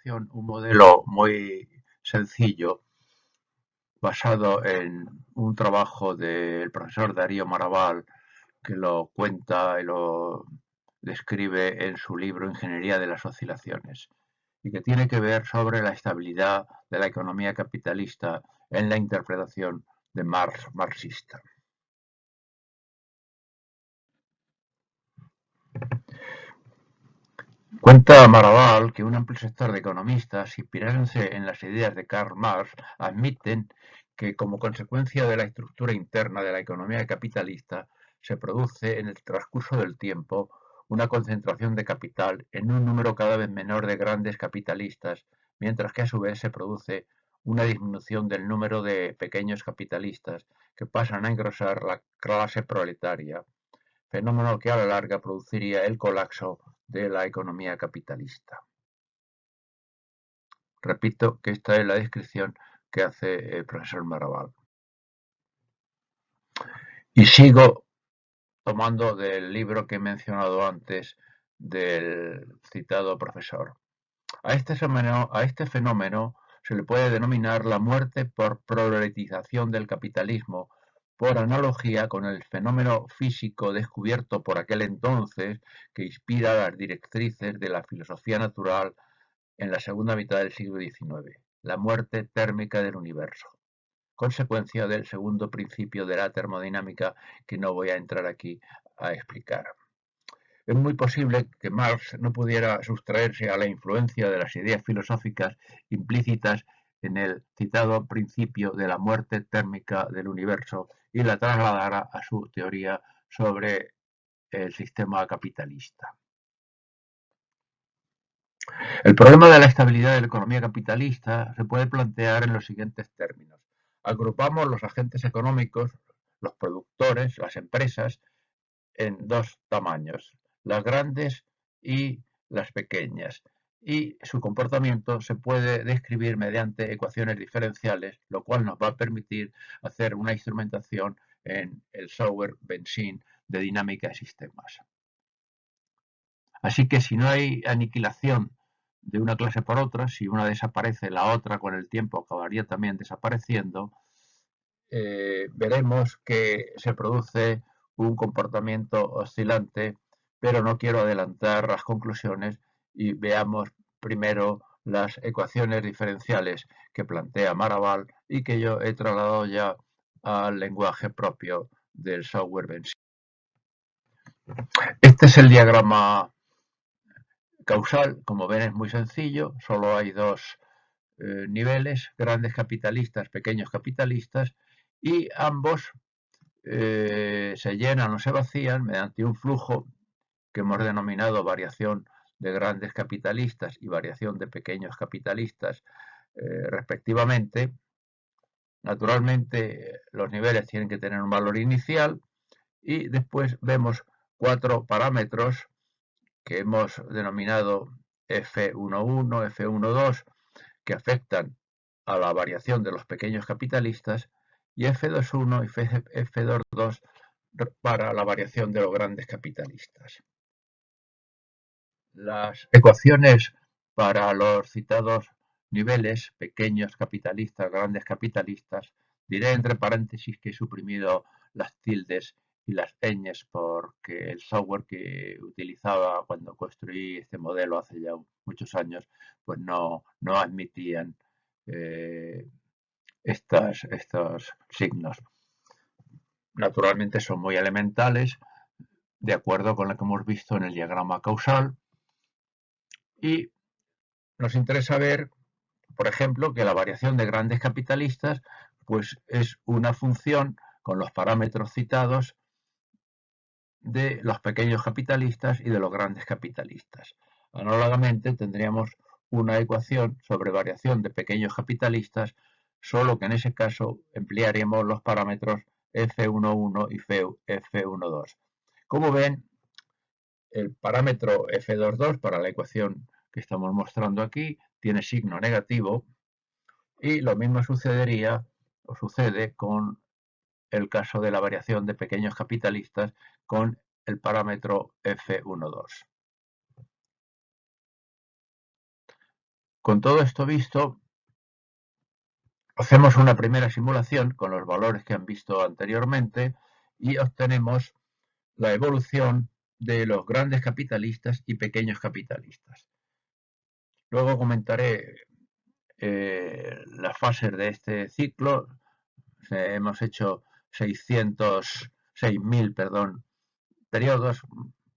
continuación un modelo muy sencillo basado en un trabajo del profesor Darío Maraval que lo cuenta y lo describe en su libro Ingeniería de las Oscilaciones y que tiene que ver sobre la estabilidad de la economía capitalista en la interpretación de Marx marxista. Cuenta Maraval que un amplio sector de economistas, inspirándose en las ideas de Karl Marx, admiten que como consecuencia de la estructura interna de la economía capitalista se produce en el transcurso del tiempo una concentración de capital en un número cada vez menor de grandes capitalistas, mientras que a su vez se produce una disminución del número de pequeños capitalistas que pasan a engrosar la clase proletaria, fenómeno que a la larga produciría el colapso de la economía capitalista. Repito que esta es la descripción que hace el profesor Maraval. Y sigo tomando del libro que he mencionado antes del citado profesor. A este fenómeno se le puede denominar la muerte por proletización del capitalismo, por analogía con el fenómeno físico descubierto por aquel entonces que inspira las directrices de la filosofía natural en la segunda mitad del siglo XIX, la muerte térmica del universo, consecuencia del segundo principio de la termodinámica que no voy a entrar aquí a explicar. Es muy posible que Marx no pudiera sustraerse a la influencia de las ideas filosóficas implícitas en el citado principio de la muerte térmica del universo y la trasladara a su teoría sobre el sistema capitalista. El problema de la estabilidad de la economía capitalista se puede plantear en los siguientes términos. Agrupamos los agentes económicos, los productores, las empresas, en dos tamaños, las grandes y las pequeñas, y su comportamiento se puede describir mediante ecuaciones diferenciales, lo cual nos va a permitir hacer una instrumentación en el software Benzene de dinámica de sistemas. Así que si no hay aniquilación de una clase por otra, si una desaparece, la otra con el tiempo acabaría también desapareciendo, veremos que se produce un comportamiento oscilante, pero no quiero adelantar las conclusiones y veamos primero las ecuaciones diferenciales que plantea Maraval y que yo he trasladado ya al lenguaje propio del software Benzene. Este es el diagrama causal, como ven es muy sencillo, solo hay dos niveles, grandes capitalistas, pequeños capitalistas, y ambos se llenan o se vacían mediante un flujo que hemos denominado variación de grandes capitalistas y variación de pequeños capitalistas respectivamente. Naturalmente los niveles tienen que tener un valor inicial y después vemos cuatro parámetros que hemos denominado F11, F12, que afectan a la variación de los pequeños capitalistas, y F21 y F22 para la variación de los grandes capitalistas. Las ecuaciones para los citados niveles, pequeños capitalistas, grandes capitalistas, diré entre paréntesis que he suprimido las tildes y las ñes porque el software que utilizaba cuando construí este modelo hace ya muchos años, pues no admitían estos signos. Naturalmente son muy elementales, de acuerdo con lo que hemos visto en el diagrama causal, y nos interesa ver, por ejemplo, que la variación de grandes capitalistas pues es una función con los parámetros citados de los pequeños capitalistas y de los grandes capitalistas. Análogamente tendríamos una ecuación sobre variación de pequeños capitalistas, solo que en ese caso emplearíamos los parámetros F11 y F12. Como ven, el parámetro F22 para la ecuación que estamos mostrando aquí tiene signo negativo, y lo mismo sucedería o sucede con el caso de la variación de pequeños capitalistas con el parámetro F12. Con todo esto visto, hacemos una primera simulación con los valores que han visto anteriormente y obtenemos la evolución de los grandes capitalistas y pequeños capitalistas. Luego comentaré las fases de este ciclo. Hemos hecho 6.000 periodos,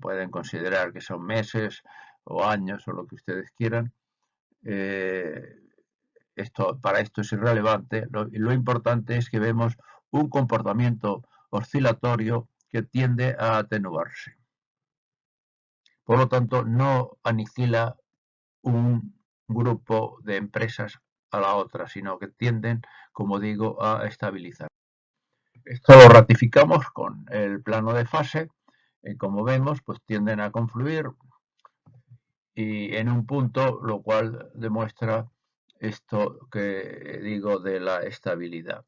pueden considerar que son meses o años o lo que ustedes quieran. Para esto es irrelevante. Lo importante es que vemos un comportamiento oscilatorio que tiende a atenuarse. Por lo tanto, no aniquila un grupo de empresas a la otra, sino que tienden, como digo, a estabilizar. Esto lo ratificamos con el plano de fase. Como vemos, pues tienden a confluir y en un punto, lo cual demuestra esto que digo de la estabilidad.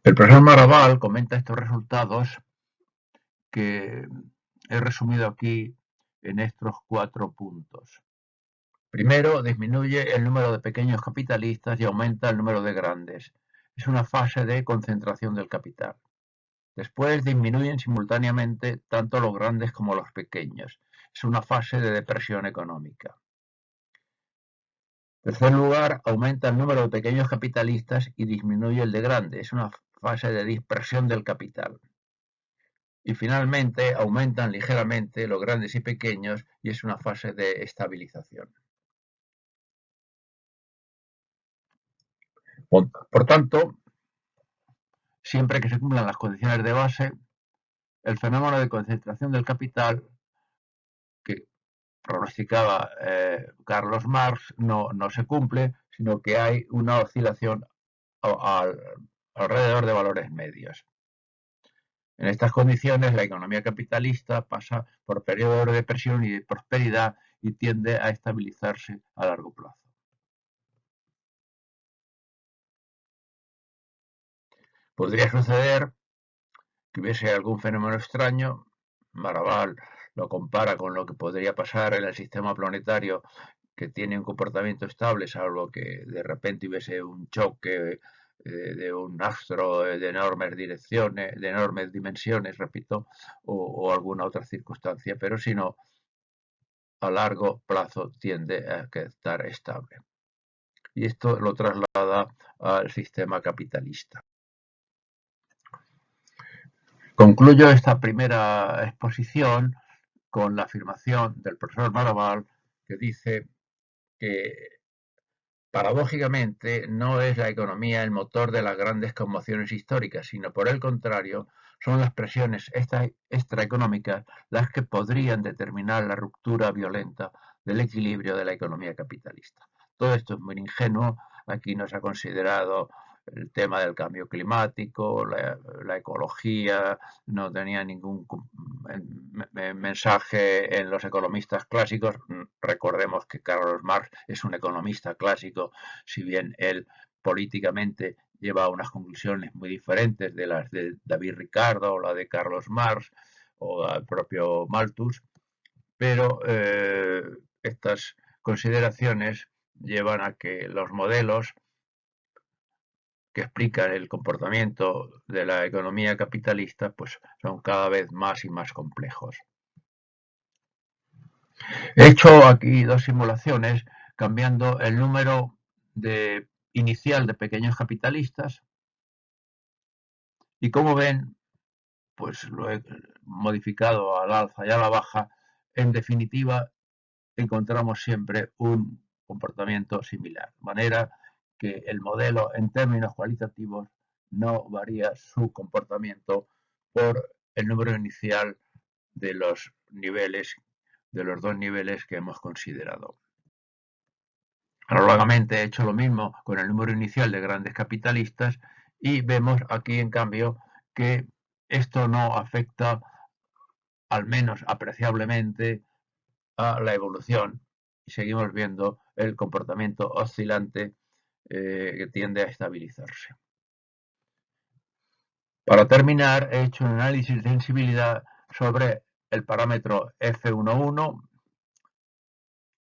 El profesor Marabal comenta estos resultados que he resumido aquí en estos 4 puntos. Primero, disminuye el número de pequeños capitalistas y aumenta el número de grandes. Es una fase de concentración del capital. Después disminuyen simultáneamente tanto los grandes como los pequeños. Es una fase de depresión económica. En tercer lugar, aumenta el número de pequeños capitalistas y disminuye el de grandes. Es una fase de dispersión del capital. Y finalmente, aumentan ligeramente los grandes y pequeños y es una fase de estabilización. Por tanto, siempre que se cumplan las condiciones de base, el fenómeno de concentración del capital que pronosticaba Carlos Marx no se cumple, sino que hay una oscilación alrededor de valores medios. En estas condiciones, la economía capitalista pasa por periodos de depresión y de prosperidad y tiende a estabilizarse a largo plazo. Podría suceder que hubiese algún fenómeno extraño. Marabal lo compara con lo que podría pasar en el sistema planetario, que tiene un comportamiento estable, salvo que de repente hubiese un choque de un astro de enormes direcciones, de enormes dimensiones, repito, o alguna otra circunstancia, pero si no, a largo plazo tiende a estar estable. Y esto lo traslada al sistema capitalista. Concluyo esta primera exposición con la afirmación del profesor Marabal, que dice que paradójicamente no es la economía el motor de las grandes conmociones históricas, sino por el contrario, son las presiones extraeconómicas las que podrían determinar la ruptura violenta del equilibrio de la economía capitalista. Todo esto es muy ingenuo. Aquí no se ha considerado el tema del cambio climático, la ecología, no tenía ningún mensaje en los economistas clásicos. Recordemos que Carlos Marx es un economista clásico, si bien él políticamente lleva unas conclusiones muy diferentes de las de David Ricardo o la de Carlos Marx o el propio Malthus, pero estas consideraciones llevan a que los modelos que explican el comportamiento de la economía capitalista pues son cada vez más y más complejos. He hecho aquí 2 simulaciones cambiando el número inicial de pequeños capitalistas y, como ven, pues lo he modificado al alza y a la baja. En definitiva, encontramos siempre un comportamiento similar, de manera que el modelo en términos cualitativos no varía su comportamiento por el número inicial de los niveles, de los 2 niveles que hemos considerado. Análogamente he hecho lo mismo con el número inicial de grandes capitalistas y vemos aquí, en cambio, que esto no afecta, al menos apreciablemente, a la evolución y seguimos viendo el comportamiento oscilante que tiende a estabilizarse. Para terminar, he hecho un análisis de sensibilidad sobre el parámetro F11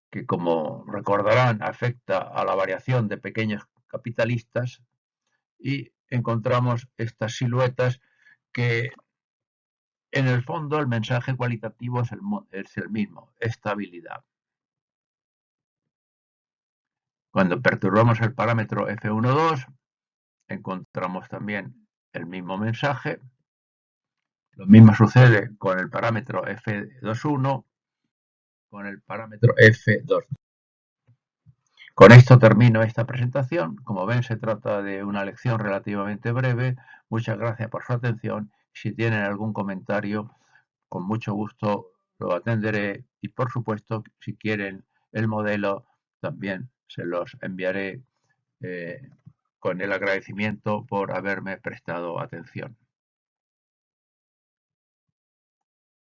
que, como recordarán, afecta a la variación de pequeños capitalistas, y encontramos estas siluetas que, en el fondo, el mensaje cualitativo es el mismo: estabilidad. Cuando perturbamos el parámetro F1,2, encontramos también el mismo mensaje. Lo mismo sucede con el parámetro F2,1, con el parámetro F2. Con esto termino esta presentación. Como ven, se trata de una lección relativamente breve. Muchas gracias por su atención. Si tienen algún comentario, con mucho gusto lo atenderé, y, por supuesto, si quieren el modelo, también se los enviaré, con el agradecimiento por haberme prestado atención.